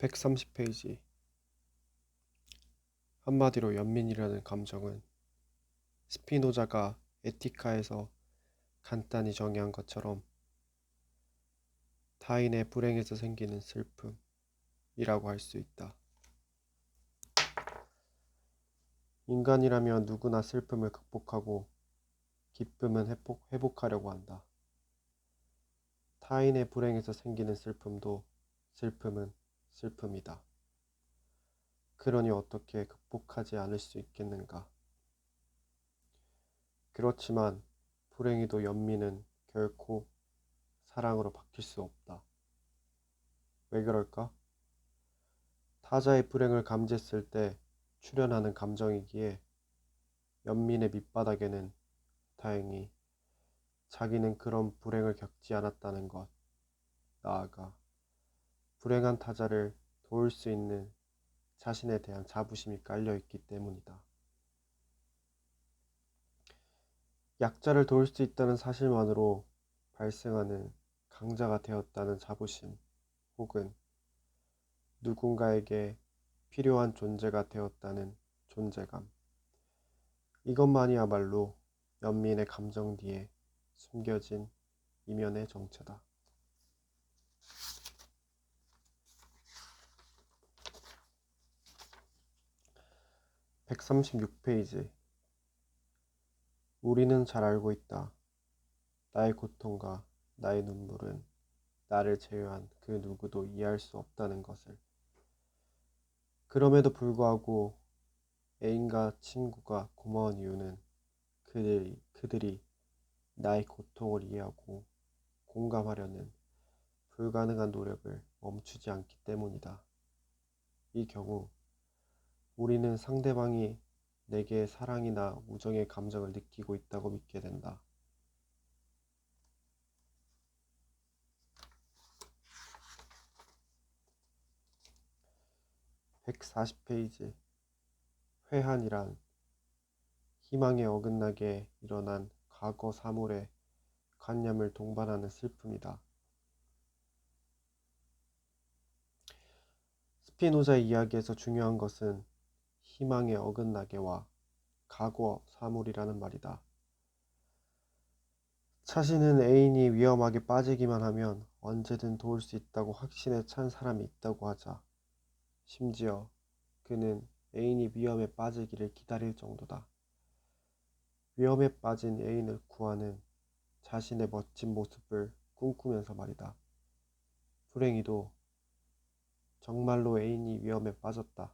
130페이지. 한마디로 연민이라는 감정은 스피노자가 에티카에서 간단히 정의한 것처럼 타인의 불행에서 생기는 슬픔이라고 할 수 있다. 인간이라면 누구나 슬픔을 극복하고 기쁨은 회복하려고 한다. 타인의 불행에서 생기는 슬픔도 슬픔은 슬픔이다. 그러니 어떻게 극복하지 않을 수 있겠는가? 그렇지만 불행히도 연민은 결코 사랑으로 바뀔 수 없다. 왜 그럴까? 타자의 불행을 감지했을 때 출현하는 감정이기에 연민의 밑바닥에는 다행히 자기는 그런 불행을 겪지 않았다는 것, 나아가 불행한 타자를 도울 수 있는 자신에 대한 자부심이 깔려있기 때문이다. 약자를 도울 수 있다는 사실만으로 발생하는 강자가 되었다는 자부심, 혹은 누군가에게 필요한 존재가 되었다는 존재감. 이것만이야말로 연민의 감정 뒤에 숨겨진 이면의 정체다. 136페이지. 우리는 잘 알고 있다. 나의 고통과 나의 눈물은 나를 제외한 그 누구도 이해할 수 없다는 것을. 그럼에도 불구하고 애인과 친구가 고마운 이유는 그들이 나의 고통을 이해하고 공감하려는 불가능한 노력을 멈추지 않기 때문이다. 이 경우 우리는 상대방이 내게 사랑이나 우정의 감정을 느끼고 있다고 믿게 된다. 140페이지. 회한이란 희망에 어긋나게 일어난 과거 사물의 관념을 동반하는 슬픔이다. 스피노자의 이야기에서 중요한 것은 희망에 어긋나게와 과거 사물이라는 말이다. 자신은 애인이 위험하게 빠지기만 하면 언제든 도울 수 있다고 확신에 찬 사람이 있다고 하자. 심지어 그는 애인이 위험에 빠지기를 기다릴 정도다. 위험에 빠진 애인을 구하는 자신의 멋진 모습을 꿈꾸면서 말이다. 불행히도 정말로 애인이 위험에 빠졌다.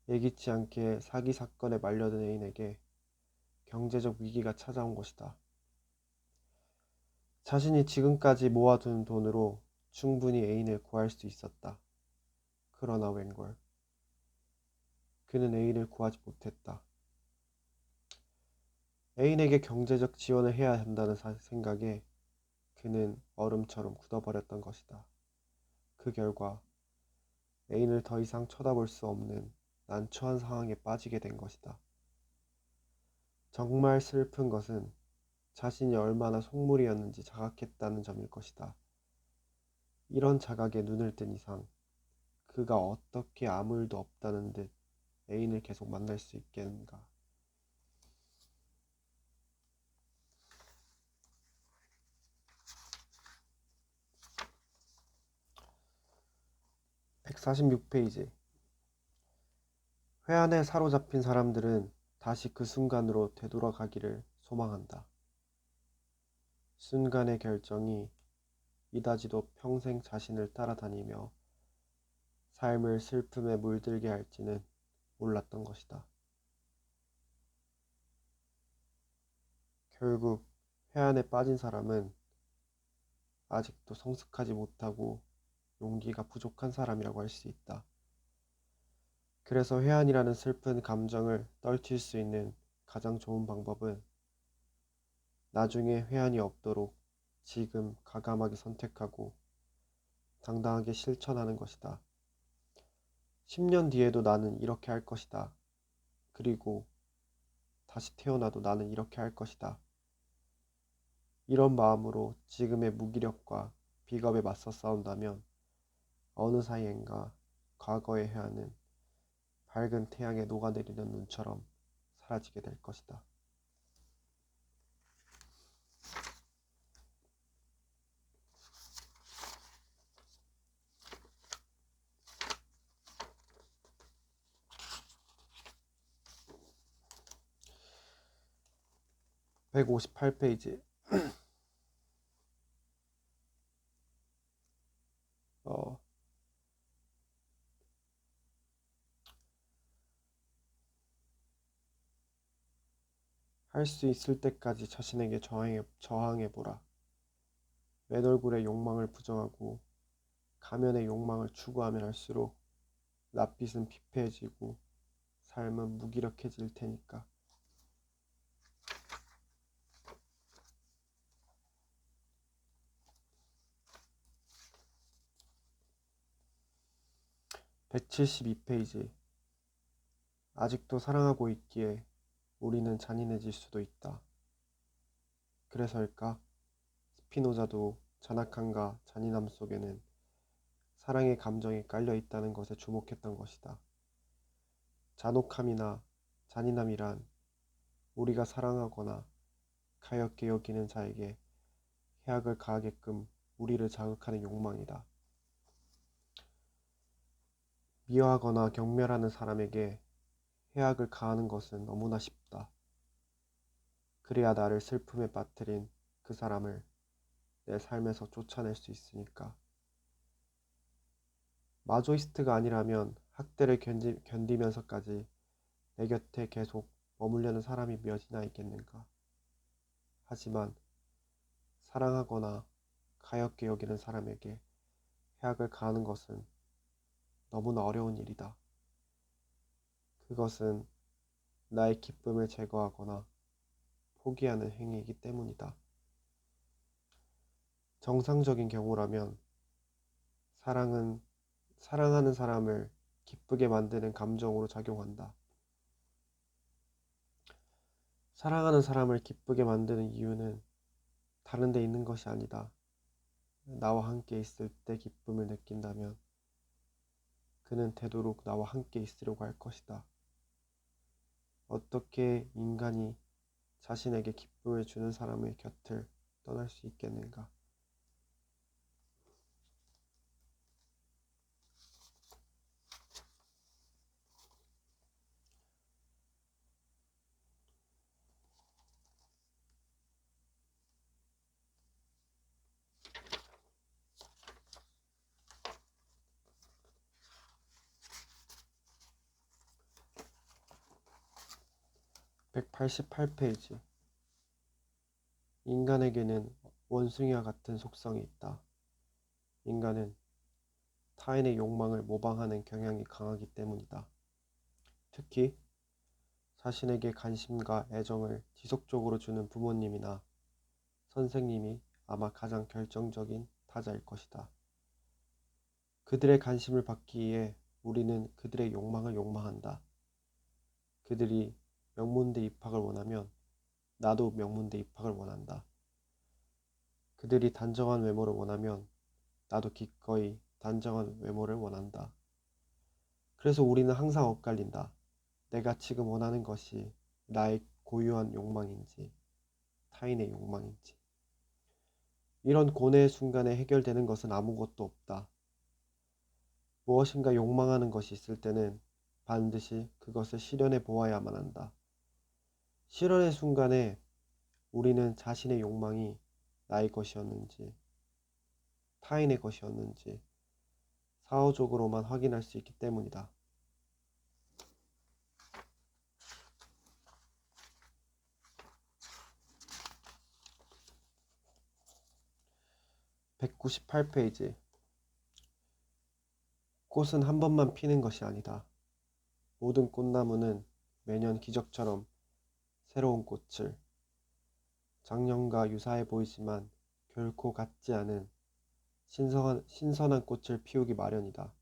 예기치 않게 사기 사건에 말려든 애인에게 경제적 위기가 찾아온 것이다. 자신이 지금까지 모아둔 돈으로 충분히 애인을 구할 수 있었다. 그러나 웬걸, 그는 애인을 구하지 못했다. 애인에게 경제적 지원을 해야 한다는 생각에 그는 얼음처럼 굳어버렸던 것이다. 그 결과 애인을 더 이상 쳐다볼 수 없는 난처한 상황에 빠지게 된 것이다. 정말 슬픈 것은 자신이 얼마나 속물이었는지 자각했다는 점일 것이다. 이런 자각에 눈을 뜬 이상 그가 어떻게 아무 일도 없다는 듯 애인을 계속 만날 수 있겠는가. 146페이지. 회한에 사로잡힌 사람들은 다시 그 순간으로 되돌아가기를 소망한다. 순간의 결정이 이다지도 평생 자신을 따라다니며 삶을 슬픔에 물들게 할지는 몰랐던 것이다. 결국 회한에 빠진 사람은 아직도 성숙하지 못하고 용기가 부족한 사람이라고 할 수 있다. 그래서 회한이라는 슬픈 감정을 떨칠 수 있는 가장 좋은 방법은 나중에 회한이 없도록 지금 과감하게 선택하고 당당하게 실천하는 것이다. 10년 뒤에도 나는 이렇게 할 것이다. 그리고 다시 태어나도 나는 이렇게 할 것이다. 이런 마음으로 지금의 무기력과 비겁에 맞서 싸운다면 어느 사이엔가 과거의 해안은 밝은 태양에 녹아내리는 눈처럼 사라지게 될 것이다. 158페이지. 할 수 있을 때까지 자신에게 저항해보라. 맨 얼굴의 욕망을 부정하고 가면의 욕망을 추구하면 할수록 낯빛은 피폐해지고 삶은 무기력해질 테니까. 172페이지. 아직도 사랑하고 있기에 우리는 잔인해질 수도 있다. 그래서일까? 스피노자도 잔악함과 잔인함 속에는 사랑의 감정이 깔려 있다는 것에 주목했던 것이다. 잔혹함이나 잔인함이란 우리가 사랑하거나 가엾게 여기는 자에게 해악을 가하게끔 우리를 자극하는 욕망이다. 미워하거나 경멸하는 사람에게 해악을 가하는 것은 너무나 쉽다. 그래야 나를 슬픔에 빠뜨린 그 사람을 내 삶에서 쫓아낼 수 있으니까. 마조이스트가 아니라면 학대를 견디면서까지 내 곁에 계속 머물려는 사람이 몇이나 있겠는가. 하지만 사랑하거나 가엾게 여기는 사람에게 해악을 가하는 것은 너무나 어려운 일이다. 그것은 나의 기쁨을 제거하거나 포기하는 행위이기 때문이다. 정상적인 경우라면 사랑은 사랑하는 사람을 기쁘게 만드는 감정으로 작용한다. 사랑하는 사람을 기쁘게 만드는 이유는 다른 데 있는 것이 아니다. 나와 함께 있을 때 기쁨을 느낀다면 그는 되도록 나와 함께 있으려고 할 것이다. 어떻게 인간이 자신에게 기쁨을 주는 사람의 곁을 떠날 수 있겠는가? 188페이지. 인간에게는 원숭이와 같은 속성이 있다. 인간은 타인의 욕망을 모방하는 경향이 강하기 때문이다. 특히 자신에게 관심과 애정을 지속적으로 주는 부모님이나 선생님이 아마 가장 결정적인 타자일 것이다. 그들의 관심을 받기 위해 우리는 그들의 욕망을 욕망한다. 그들이 명문대 입학을 원하면 나도 명문대 입학을 원한다. 그들이 단정한 외모를 원하면 나도 기꺼이 단정한 외모를 원한다. 그래서 우리는 항상 엇갈린다. 내가 지금 원하는 것이 나의 고유한 욕망인지 타인의 욕망인지. 이런 고뇌의 순간에 해결되는 것은 아무것도 없다. 무엇인가 욕망하는 것이 있을 때는 반드시 그것을 실현해 보아야만 한다. 실현의 순간에 우리는 자신의 욕망이 나의 것이었는지 타인의 것이었는지 사후적으로만 확인할 수 있기 때문이다. 198페이지. 꽃은 한 번만 피는 것이 아니다. 모든 꽃나무는 매년 기적처럼 새로운 꽃을, 작년과 유사해 보이지만 결코 같지 않은 신선한 꽃을 피우기 마련이다.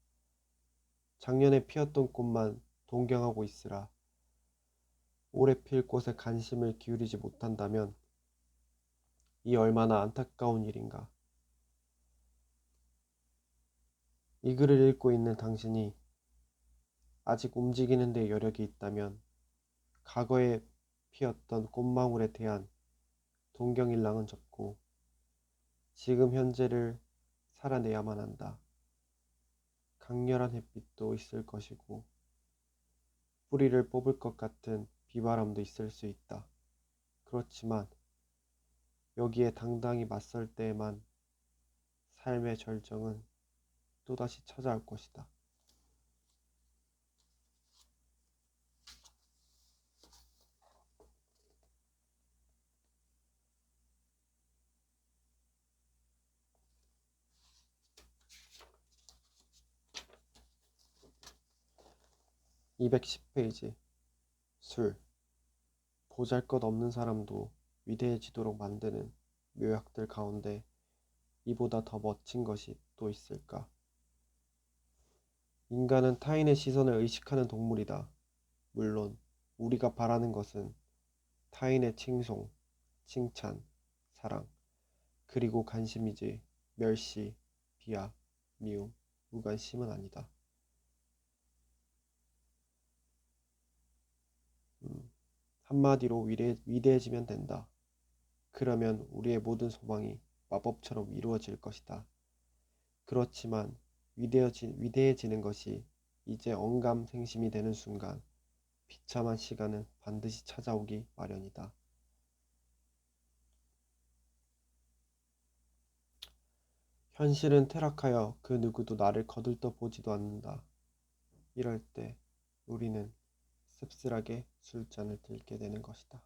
작년에 피었던 꽃만 동경하고 있으라. 올해 필 꽃에 관심을 기울이지 못한다면 이 얼마나 안타까운 일인가. 이 글을 읽고 있는 당신이 아직 움직이는 데 여력이 있다면 과거에 피었던 꽃망울에 대한 동경일랑은 접고 지금 현재를 살아내야만 한다. 강렬한 햇빛도 있을 것이고 뿌리를 뽑을 것 같은 비바람도 있을 수 있다. 그렇지만 여기에 당당히 맞설 때에만 삶의 절정은 또다시 찾아올 것이다. 210페이지. 술. 보잘것없는 사람도 위대해지도록 만드는 묘약들 가운데 이보다 더 멋진 것이 또 있을까? 인간은 타인의 시선을 의식하는 동물이다. 물론 우리가 바라는 것은 타인의 칭송, 칭찬, 사랑, 그리고 관심이지 멸시, 비하, 미움, 무관심은 아니다. 한마디로 위대해지면 된다. 그러면 우리의 모든 소망이 마법처럼 이루어질 것이다. 그렇지만 위대해지는 것이 이제 언감생심이 되는 순간 비참한 시간은 반드시 찾아오기 마련이다. 현실은 퇴락하여 그 누구도 나를 거들떠 보지도 않는다. 이럴 때 우리는 씁쓸하게 술잔을 들게 되는 것이다.